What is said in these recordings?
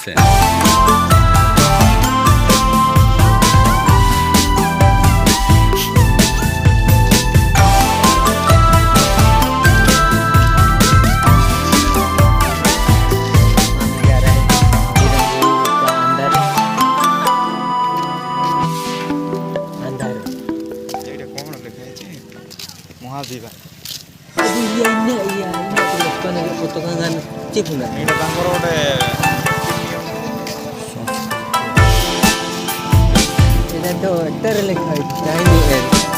से महादीवा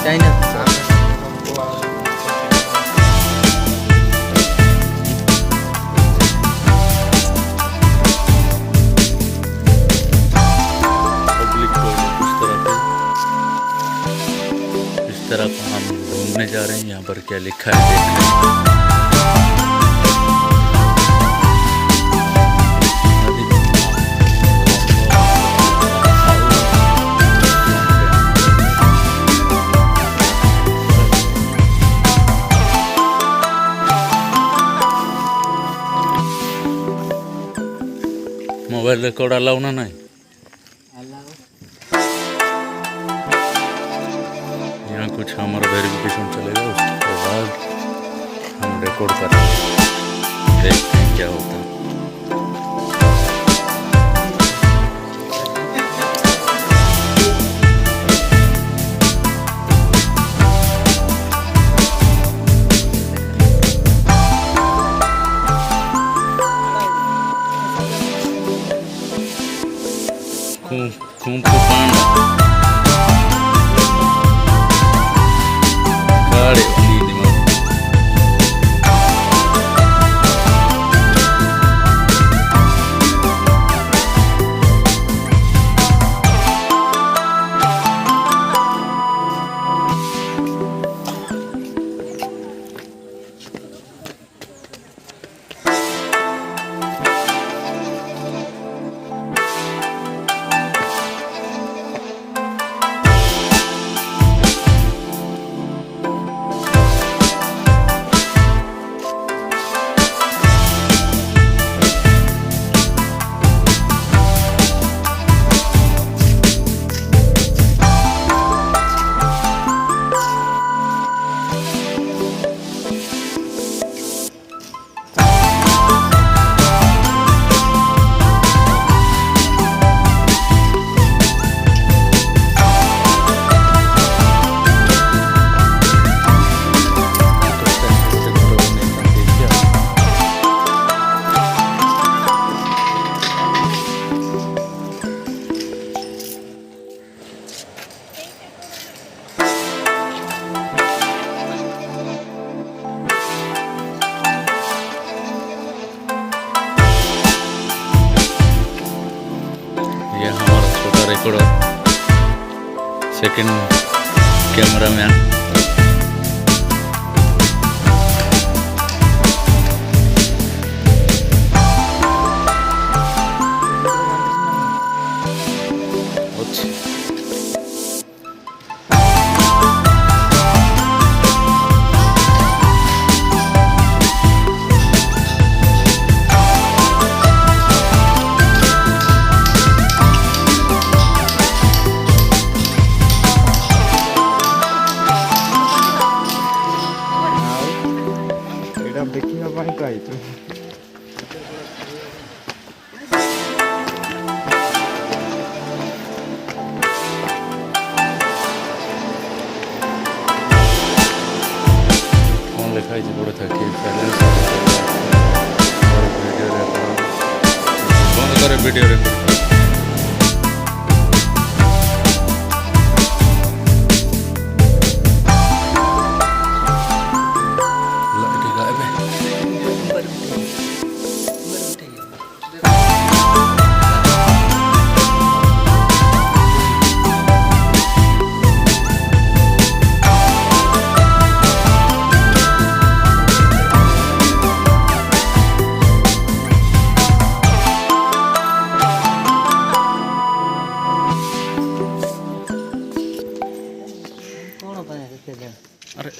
चाइना तरह का हम घूमने जा रहे हैं। यहाँ पर क्या लिखा है देख रहे हैं। मोबाइल रिकॉर्ड अलाउ ना नहीं। यहाँ कुछ हमारा वेरिफिकेशन चलेगा, उसके बाद हम रिकॉर्ड करेंगे, देखते हैं क्या होता है। खूब पांडा काड़े नींद में ये हमारा छोटा रिकॉर्डर, सेकंड कैमरामैन। देखिए भाई प्राइस कौन लिखा है पड़े था कि बैलेंस वीडियो रिकॉर्ड बंद करे वीडियो रिकॉर्ड। अरे